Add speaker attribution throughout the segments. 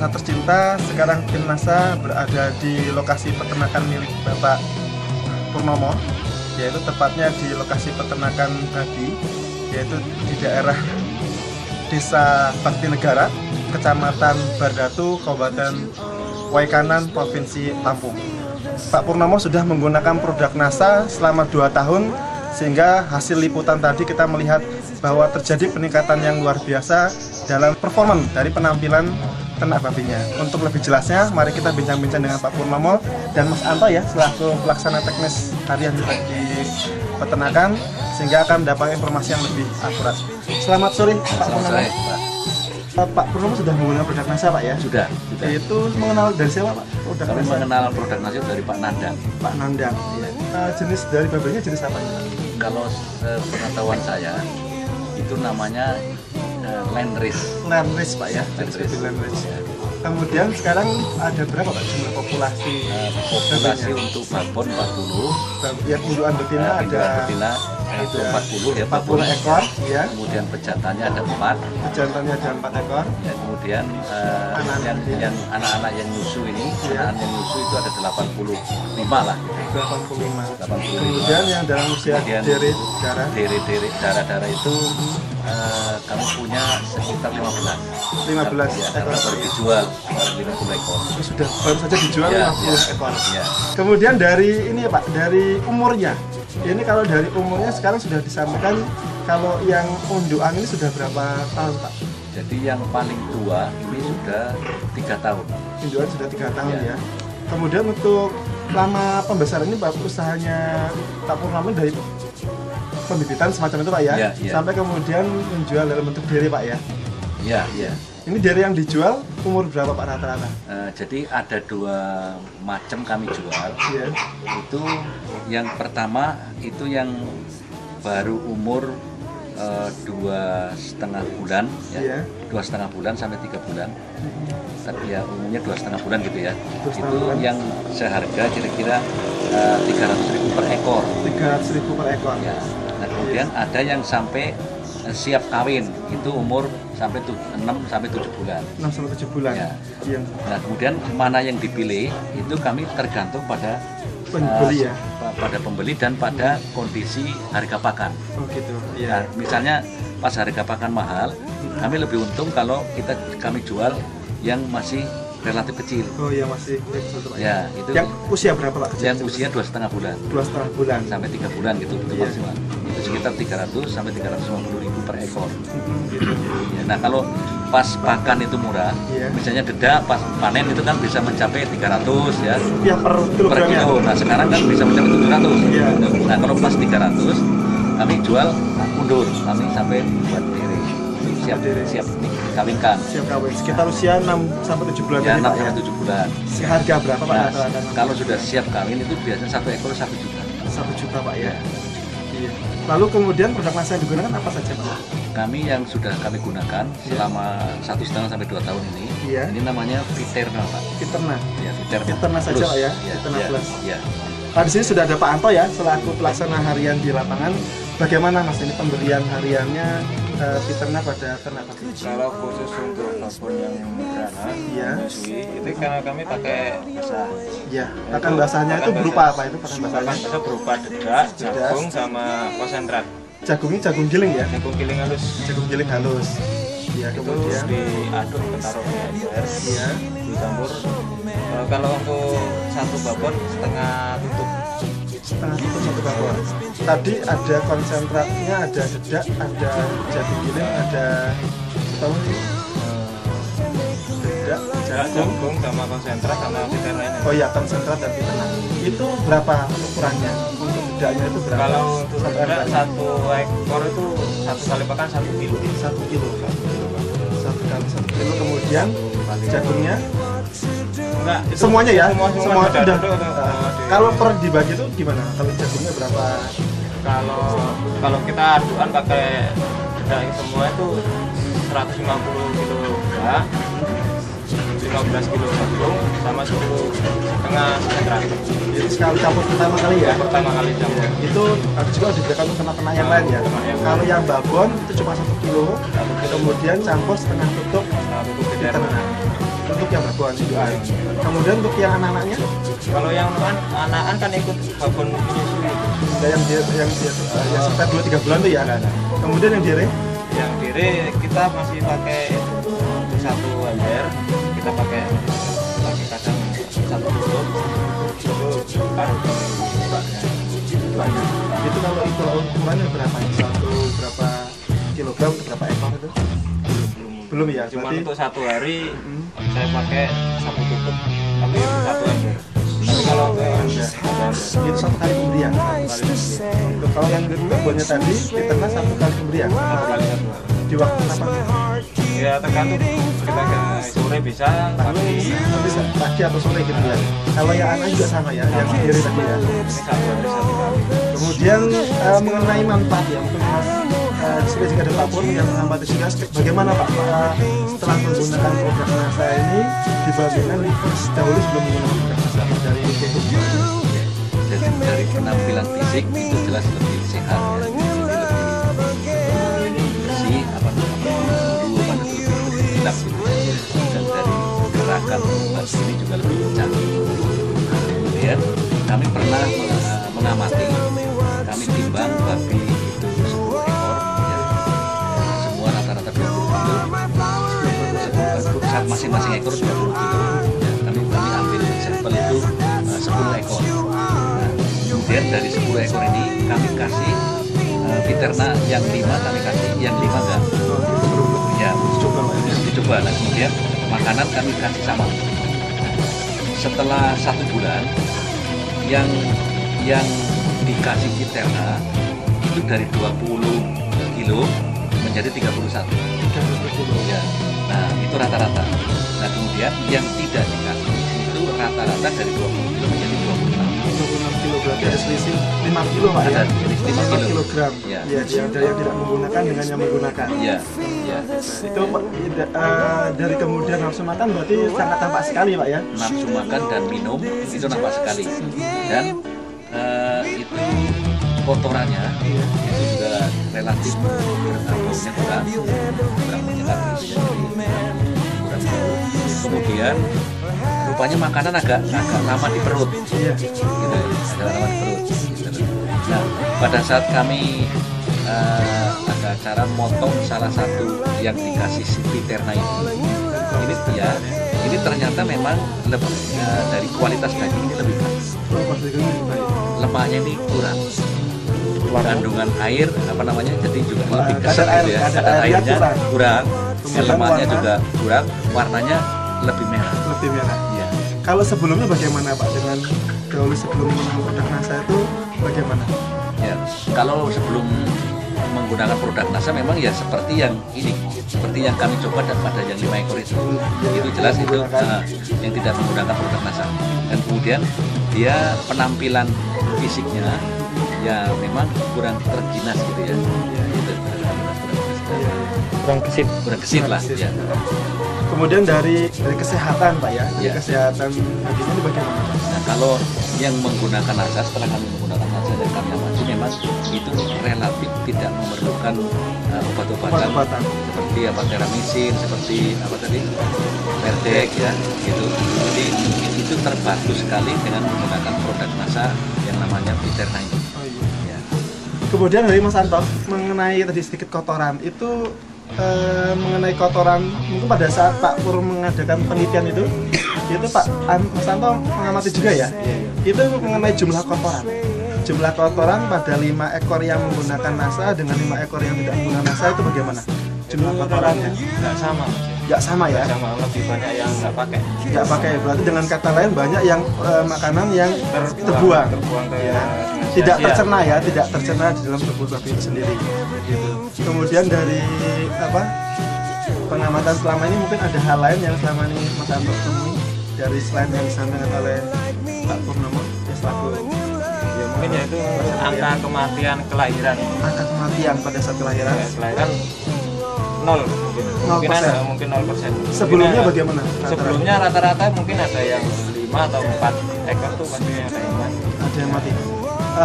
Speaker 1: Nasa tercinta, sekarang tim NASA berada di lokasi peternakan milik Bapak Purnomo, yaitu tepatnya di lokasi peternakan babi, yaitu di daerah Desa Bakti Negara, Kecamatan Bardatu, Kabupaten Waikanan, Provinsi Lampung. Pak Purnomo sudah menggunakan produk NASA selama 2 tahun, sehingga hasil liputan tadi kita melihat bahwa terjadi peningkatan yang luar biasa dalam performa dari penampilan ternak babinya. Untuk lebih jelasnya, mari kita bincang-bincang dengan Pak Purnomo dan Mas Anto ya, selaku pelaksana teknis harian di peternakan, sehingga akan mendapatkan informasi yang lebih akurat. Selamat sore Pak Purnomo. Pak Purnomo sudah menggunakan produk NASA Pak ya?
Speaker 2: Sudah.
Speaker 1: Itu mengenal dari siapa Pak? Produk
Speaker 2: Kami
Speaker 1: NASA?
Speaker 2: mengenal produk NASA dari Pak Nandang.
Speaker 1: Pak Nandang.
Speaker 2: Ya.
Speaker 1: Jenis dari babinya jenis apa Pak?
Speaker 2: Kalau pengetahuan saya itu namanya Landrace.
Speaker 1: Landrace Pak ya?
Speaker 2: Landrace.
Speaker 1: Landrace.
Speaker 2: Ya.
Speaker 1: Kemudian sekarang ada berapa Pak jumlah populasi?
Speaker 2: Populasi
Speaker 1: babinya?
Speaker 2: untuk babon 40.
Speaker 1: Ya, indukan betina ada
Speaker 2: Indukan betina itu 40 ya,
Speaker 1: 40 ekor ya.
Speaker 2: Kemudian pejantannya ada 4.
Speaker 1: Pejantannya ada 4 ekor.
Speaker 2: Ya, kemudian yang anak-anak yang nyusu ini,
Speaker 1: Ya.
Speaker 2: anak yang nyusu itu ada 85 lah.
Speaker 1: 85.
Speaker 2: 85.
Speaker 1: Kemudian yang dalam usia
Speaker 2: Kemudian
Speaker 1: deret darah
Speaker 2: Deret darah itu kami punya sekitar 15.
Speaker 1: 15
Speaker 2: Ya,
Speaker 1: ekor.
Speaker 2: karena baru dijual 50 ekor.
Speaker 1: Itu sudah baru saja dijual
Speaker 2: Ya,
Speaker 1: 50
Speaker 2: ya,
Speaker 1: ekor.
Speaker 2: ya.
Speaker 1: Kemudian dari ini ya Pak, dari umurnya. Ini kalau dari umurnya sekarang sudah disampaikan kalau yang undukan ini sudah berapa tahun Pak?
Speaker 2: Jadi yang paling tua ini sudah 3 tahun.
Speaker 1: Indukan sudah 3 tahun
Speaker 2: Ya.
Speaker 1: ya. Kemudian untuk lama pembesaran ini Pak, usahanya Pak Purnomo dari pembibitan semacam itu Pak ya,
Speaker 2: Ya, ya.
Speaker 1: sampai kemudian menjual dalam bentuk dere Pak ya.
Speaker 2: Iya, iya.
Speaker 1: Ini dere yang dijual umur berapa Pak rata-rata?
Speaker 2: Jadi ada 2 macam kami jual.
Speaker 1: Iya.
Speaker 2: Itu yang pertama itu yang baru umur 2,5 bulan, ya.
Speaker 1: Iya.
Speaker 2: 2,5 bulan sampai 3 bulan. Tapi ya umumnya 2,5 bulan gitu ya.
Speaker 1: 2,5
Speaker 2: Itu
Speaker 1: bulan.
Speaker 2: yang seharga kira-kira 300.000 per ekor.
Speaker 1: 300.000 per ekor.
Speaker 2: Ya. Nah, kemudian ada yang sampai siap kawin, itu umur sampai 6 sampai 7 bulan.
Speaker 1: 6 sampai 7 bulan.
Speaker 2: Ya.
Speaker 1: Yang
Speaker 2: Nah, kemudian mana yang dipilih itu kami tergantung pada
Speaker 1: pembeli ya.
Speaker 2: pada pembeli dan pada kondisi harga pakan.
Speaker 1: Oh gitu.
Speaker 2: Nah,
Speaker 1: Iya.
Speaker 2: misalnya pas harga pakan mahal, kami lebih untung kalau kami jual yang masih relatif kecil.
Speaker 1: Oh ya masih kecil Pak.
Speaker 2: Ya, itu
Speaker 1: Yang usia berapa Pak?
Speaker 2: yang usia 2,5 bulan
Speaker 1: 2,5 bulan.
Speaker 2: sampai 3 bulan gitu, itu
Speaker 1: Iya.
Speaker 2: maksimal. Itu sekitar 300 sampai 350.000 per ekor.
Speaker 1: Gitu.
Speaker 2: Ya, nah, kalau pas pakan itu murah,
Speaker 1: Iya.
Speaker 2: misalnya dedak pas panen itu kan bisa mencapai 300 ya.
Speaker 1: Ya per
Speaker 2: Per
Speaker 1: kilogramnya.
Speaker 2: kilo. Nah, sekarang kan bisa mencapai 700.
Speaker 1: Iya.
Speaker 2: Nah, kalau pas 300 kami jual undur, kami sampai buat diri. Siap
Speaker 1: Diri.
Speaker 2: siap dikawinkan.
Speaker 1: Siap kawin. Sekitar usia 6 sampai 7 bulan
Speaker 2: Ya,
Speaker 1: tadi
Speaker 2: 6
Speaker 1: Pak ya.
Speaker 2: sampai 7 bulan.
Speaker 1: Harga berapa Pak
Speaker 2: Nah,
Speaker 1: rata-rata?
Speaker 2: kalau sudah siap kawin itu biasanya 1 ekor 1 juta.
Speaker 1: 1 juta Pak ya. Iya. Lalu kemudian produk NASA yang digunakan apa saja Pak?
Speaker 2: Kami yang sudah kami gunakan selama 1,5 sampai 2 tahun ini,
Speaker 1: Iya.
Speaker 2: ini namanya Viterna, Pak.
Speaker 1: Viterna.
Speaker 2: Ya, Viterna.
Speaker 1: Viterna saja,
Speaker 2: Plus.
Speaker 1: Pak, ya?
Speaker 2: Ya,
Speaker 1: Viterna
Speaker 2: ya,
Speaker 1: Plus.
Speaker 2: ya.
Speaker 1: Nah, di sini sudah ada Pak Anto ya, selaku pelaksana harian di lapangan. Bagaimana Mas ini pemberian hariannya Viterna pada ternak babi?
Speaker 3: Kalau khusus untuk babon yang beranak,
Speaker 1: Iya.
Speaker 3: menyusui, itu karena kami pakai basah.
Speaker 1: Iya. Pakan basahnya itu berupa apa itu pakan
Speaker 3: Pakan
Speaker 1: basahnya?
Speaker 3: basah berupa dedak, jagung, sama konsentrat.
Speaker 1: Jagungnya jagung giling ya?
Speaker 3: Jagung giling halus.
Speaker 1: Jagung giling halus. Iya,
Speaker 3: Itu
Speaker 1: kemudian
Speaker 3: diaduk taruh di ember,
Speaker 1: iya.
Speaker 3: dicampur. Kalau untuk satu babon setengah tutup.
Speaker 1: Setengah tutup satu babon. Tadi ada konsentratnya, ada dedak, ada jagung giling, ada tahu ini? Dedak, jagung.
Speaker 3: Jagung sama konsentrat sama viterna ini.
Speaker 1: Oh iya, konsentrat dan Viterna. Itu berapa ukurannya? Untuk dedaknya itu berapa?
Speaker 3: Kalau untuk
Speaker 1: Satu
Speaker 3: dedak
Speaker 1: ember.
Speaker 3: satu ekor itu satu kali pakan 1 kilo.
Speaker 1: 1 kilo. 1 kali 1 kilo. Kemudian jagungnya
Speaker 3: Enggak, itu
Speaker 1: semuanya ya?
Speaker 3: Semua
Speaker 1: Semua
Speaker 3: sudah
Speaker 1: udah.
Speaker 3: duduk,
Speaker 1: Kalau per dibagi itu gimana? Kalau jagungnya berapa?
Speaker 3: kalau kita aduan pakai dedak semua itu 150 kilo buah, 15 kilo jagung, sama 10 setengah konsentrat.
Speaker 1: Itu sekali campur pertama kali ya?
Speaker 3: Pertama kali campur.
Speaker 1: Itu harus juga diberikan untuk ternak-ternak yang lain ya?
Speaker 3: Ternak yang lain.
Speaker 1: Kalau yang babon itu cuma 1 kilo, kemudian campur setengah tutup
Speaker 3: Nah, untuk viterna.
Speaker 1: Viterna. untuk yang babon indukan. Kemudian untuk yang anak-anaknya,
Speaker 3: Kalau yang anak-anak kan ikut babon menyusui.
Speaker 1: yang sekitar 2-3 bulan tuh ya. Kemudian yang dire,
Speaker 3: Yang diri kita masih pakai satu ember, kita pakai kadang satu tutup itu kan
Speaker 1: banyak. Itu kalau ukurannya berapa? Berapa kilogram atau berapa ekor itu? Belum ya.
Speaker 3: Cuma
Speaker 1: Berarti
Speaker 3: untuk satu hari saya pakai satu tutup tapi satu ember. Tapi kalau
Speaker 1: itu 1 kali pemberian. Untuk kalau yang babonnya tadi diternak 1 kali pemberian. Di waktu apa?
Speaker 3: ya tergantung kita ke sore bisa pagi
Speaker 1: Pagi atau sore gitu ya. Kalau yang anak juga sama ya, yang sendiri tadi ya.
Speaker 3: ini satu hari satu kali.
Speaker 1: Kemudian mengenai manfaat ya, mungkin Mas sudah juga ada Pak Pur yang mengamati juga bagaimana Pak setelah menggunakan produk NASA ini dibandingkan dahulu sebelum menggunakan produk NASA dari kehidupan.
Speaker 2: Jadi dari penampilan fisik itu jelas lebih sehat ya, lebih bersih, apa namanya, dulu pada lebih hilang dan dari gerakan badan ini juga lebih kencang. Kemudian kami pernah mengamati, kami timbang babi itu 10 ekor, ya, semua rata-rata 20 kilo, masing-masing ekor 20 kilo. Ya, kami ambil sampel itu 10 ekor. Kemudian dari 10 ekor ini kami kasih Viterna yang 5 kami kasih, yang 5 enggak. Ya, dicoba. Nah, kemudian makanan kami kasih sama. Setelah 1 bulan, yang dikasih Viterna itu dari 20 kilo menjadi 31. Ya. Nah, itu rata-rata. Nah, kemudian yang tidak dikasih itu rata-rata dari 20 kilo menjadi 26
Speaker 1: kilo berarti ada selisih 5 kilo Pak ya?
Speaker 2: Ada selisih 5 kilo.
Speaker 1: kilogram.
Speaker 2: Ya.
Speaker 1: Ya, yang dari yang tidak menggunakan dengan yang menggunakan.
Speaker 2: Iya, iya.
Speaker 1: Itu dari kemudian nafsu makan berarti sangat tampak sekali Pak ya?
Speaker 2: Nafsu makan dan minum itu nampak sekali. Dan itu kotorannya itu juga relatif baunya kurang menyengat gitu ya, jadi kurang bau. Kemudian rupanya makanan agak lama di perut,
Speaker 1: Iya.
Speaker 2: gitu, agak lama di perut. Gitu. Nah, pada saat kami ada cara motong salah satu yang dikasih si Viterna ini ya, ini ternyata memang lebih dari kualitas daging ini lebih baik. Lemaknya ini kurang, kandungan air apa namanya, jadi juga lebih keset gitu ya, kadar airnya kurang, lemaknya juga kurang, warnanya lebih merah.
Speaker 1: Lebih merah.
Speaker 2: Iya.
Speaker 1: Kalau sebelumnya bagaimana Pak dengan dahulu sebelum menggunakan produk NASA itu bagaimana?
Speaker 2: Ya, kalau sebelum menggunakan produk NASA memang ya seperti yang ini, seperti yang kami coba pada yang 5 ekor itu jelas itu yang tidak menggunakan produk NASA. Dan kemudian dia penampilan fisiknya ya memang kurang terginas gitu ya, gitu,
Speaker 3: kurang gesit
Speaker 2: lah ya.
Speaker 1: Kemudian dari kesehatan Pak ya, dari
Speaker 2: Ya.
Speaker 1: kesehatan daging ini bagaimana Pak?
Speaker 2: Nah, kalau yang menggunakan NASA, setelah kami menggunakan NASA dan kami amati memang itu relatif tidak memerlukan obat-obatan seperti apa teramisin, seperti apa tadi Merdek ya gitu. Jadi itu terbantu sekali dengan menggunakan produk NASA yang namanya Viterna ini.
Speaker 1: Oh, iya.
Speaker 2: Ya.
Speaker 1: Kemudian dari Mas Anto mengenai tadi sedikit kotoran itu mengenai kotoran mungkin pada saat Pak Pur mengadakan penelitian itu Pak Mas Anto mengamati juga ya, itu mengenai jumlah kotoran pada 5 ekor yang menggunakan NASA dengan 5 ekor yang tidak menggunakan NASA itu bagaimana jumlah kotorannya?
Speaker 3: nggak sama
Speaker 1: Nggak sama ya?
Speaker 3: sama, lebih banyak yang nggak pakai.
Speaker 1: Berarti dengan kata lain banyak yang makanan yang terbuang
Speaker 3: ke
Speaker 1: tidak tercerna ya, tidak tercerna di dalam tubuh babi itu sendiri. Gitu. Kemudian dari pengamatan selama ini mungkin ada hal lain yang selama ini Mas Anto temui dari selain yang disampaikan oleh Pak Purnomo ya selaku
Speaker 3: ya mungkin yaitu angka kematian kelahiran
Speaker 1: angka kematian pada saat kelahiran.
Speaker 3: kelahiran 0 mungkin
Speaker 1: 0%.
Speaker 3: ada mungkin 0%.
Speaker 1: Sebelumnya
Speaker 3: Mungkin
Speaker 1: bagaimana?
Speaker 3: sebelumnya rata-rata mungkin ada yang 5 atau 4 ekor tuh pasti ada yang mati.
Speaker 1: Ada yang mati.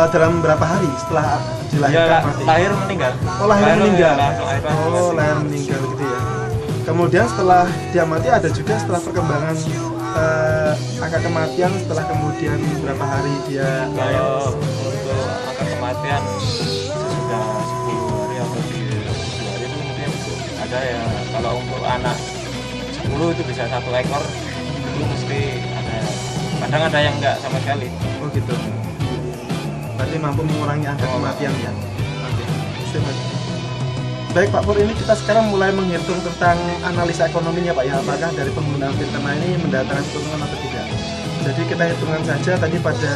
Speaker 1: Dalam berapa hari setelah dilahirkan
Speaker 3: Ya,
Speaker 1: mati?
Speaker 3: lahir meninggal.
Speaker 1: Oh, lahir meninggal.
Speaker 3: langsung lahir
Speaker 1: Oh, lahir meninggal gitu ya. Kemudian setelah diamati ada juga setelah perkembangan angka kematian setelah kemudian berapa hari dia
Speaker 3: Kalau untuk angka kematian sudah 10 hari atau di 10 hari itu mungkin ada ya. Kalau untuk anak 10 itu bisa 1 ekor itu mesti ada. Kadang ada yang enggak sama sekali.
Speaker 1: Oh gitu. Berarti mampu mengurangi angka kematian ya. Oke. Siap. Baik Pak Pur, ini kita sekarang mulai menghitung tentang analisa ekonominya Pak ya. Apakah dari penggunaan Fiterna ini mendatangkan keuntungan atau tidak? Jadi kita hitungan saja tadi pada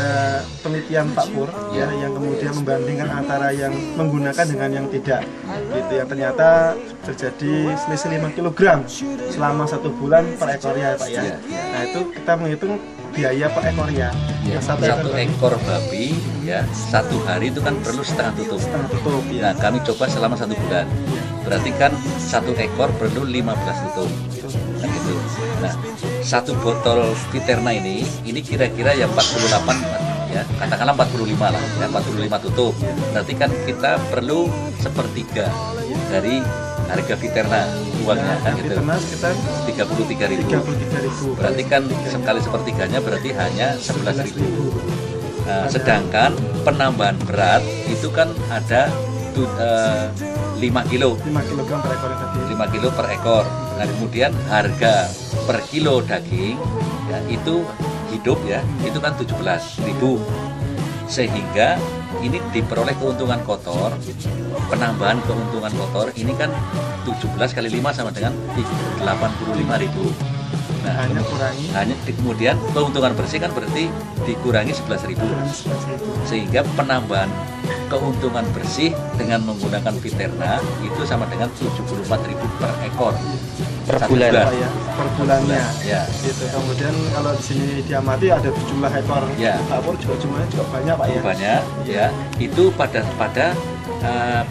Speaker 1: penelitian Pak Pur ya, yang kemudian membandingkan antara yang menggunakan dengan yang tidak. Gitu yang ternyata terjadi selisih 5 kg selama 1 bulan per ekornya Pak ya. Nah itu kita menghitung biaya per ekornya.
Speaker 2: Ya, satu ekor babi ya 1 hari itu kan perlu setengah tutup.
Speaker 1: Ya.
Speaker 2: Nah kami coba selama 1 bulan. Berarti kan 1 ekor perlu 15 tutup. Nah, gitu. Nah 1 botol Fiterna ini kira-kira ya 48 ya, katakanlah 45 lah ya, 45 tutup. Berarti kan kita perlu 1/3 dari harga Fiterna uangnya kan gitu.
Speaker 1: Fiterna sekitar
Speaker 2: 33.000. Berarti kan sekali 1/3-nya berarti hanya 11.000. Nah, sedangkan penambahan berat itu kan ada 5 kilo.
Speaker 1: 5 kg per ekor tadi.
Speaker 2: 5 kilo per ekor. Nah, kemudian harga per kilo daging ya, itu hidup ya, itu kan 17.000. Sehingga ini diperoleh keuntungan kotor, penambahan keuntungan kotor ini kan 17 kali 5 sama dengan 85.000. Nah, hanya kemudian keuntungan bersih kan berarti dikurangi 11.000. Sehingga penambahan keuntungan bersih dengan menggunakan Fiterna itu sama dengan 74.000 per ekor
Speaker 3: per bulan.
Speaker 1: Ya, per bulannya.
Speaker 2: Ya.
Speaker 1: Gitu. Kemudian kalau di sini diamati ada jumlah ekor Pak Pur juga jumlahnya juga banyak Pak ya.
Speaker 2: Banyak ya. Itu pada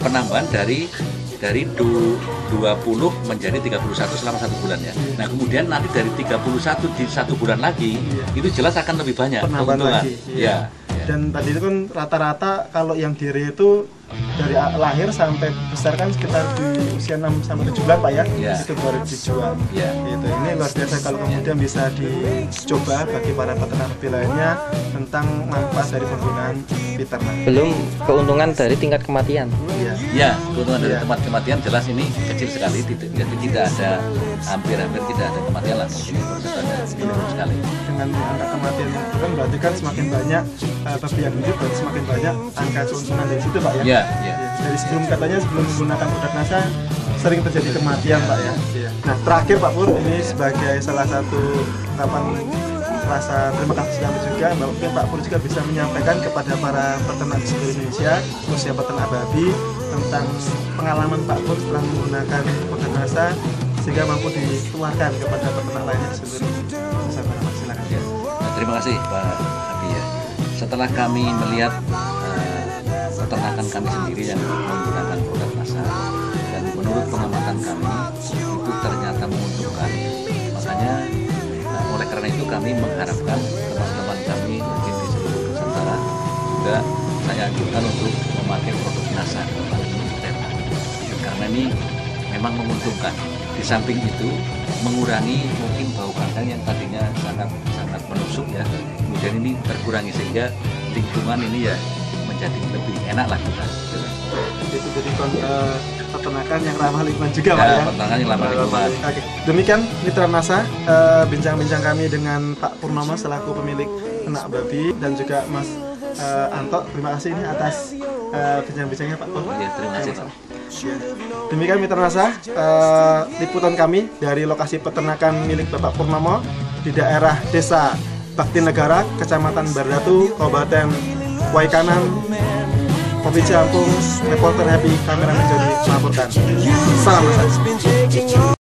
Speaker 2: penambahan dari 20 menjadi 31 selama 1 bulan ya. Nah kemudian nanti dari 31 di 1 bulan lagi itu jelas akan lebih banyak
Speaker 1: penambahan lagi.
Speaker 2: Ya.
Speaker 1: Dan tadi itu kan rata-rata kalau yang diri itu dari lahir sampai besar kan sekitar di usia 6 sampai 7 bulan Pak ya. Itu baru dijual. Gitu. Ini luar biasa kalau kemudian bisa dicoba bagi para peternak sapi lainnya tentang manfaat dari penggunaan Fiterna.
Speaker 3: Belum keuntungan dari tingkat kematian.
Speaker 2: Ya, keuntungan dari tingkat kematian jelas ini kecil sekali, jadi tidak ada hampir tidak ada kematian lah, mungkin sekali.
Speaker 1: Dengan angka kematian yang turun berarti kan semakin banyak babi yang hidup, berarti semakin banyak angka keuntungan dari situ Pak ya. Dari sebelum menggunakan produk NASA sering terjadi kematian Pak ya. Nah terakhir Pak Pur, ini sebagai salah satu ungkapan rasa terima kasih kami juga, mungkin Pak Pur juga bisa menyampaikan kepada para peternak di seluruh Indonesia, khususnya peternak babi, tentang pengalaman Pak Pur setelah menggunakan produk NASA sehingga mampu ditularkan kepada peternak lainnya di seluruh Nusantara. Silakan.
Speaker 2: Nah, terima kasih Pak Abi ya. Setelah kami melihat peternakan kami sendiri yang menggunakan produk NASA dan menurut pengamatan kami itu ternyata menguntungkan, makanya oleh karena itu kami mengharapkan teman-teman kami mungkin di seluruh Nusantara juga saya anjurkan untuk memakai produk NASA karena ini memang menguntungkan. Di samping itu mengurangi mungkin bau kandang yang tadinya sangat menusuk ya, kemudian ini terkurangi sehingga lingkungan ini ya menjadi lebih enak lah kita.
Speaker 1: Itu jadi peternakan yang ramah lingkungan juga Pak ya.
Speaker 2: Peternakan yang ramah lingkungan.
Speaker 1: Oke. Demikian Mitra NASA, bincang-bincang kami dengan Pak Purnomo selaku pemilik ternak babi dan juga Mas Anto. Terima kasih ini atas bincang-bincangnya Pak Pur.
Speaker 2: Ya, terima kasih Pak.
Speaker 1: Demikian Mitra NASA, liputan kami dari lokasi peternakan milik Bapak Purnomo di daerah Desa Bakti Negara, Kecamatan Bardatu, Kabupaten Waikanan, Provinsi Lampung. Reporter Happy, kameramen Jody melaporkan. Salam NASA.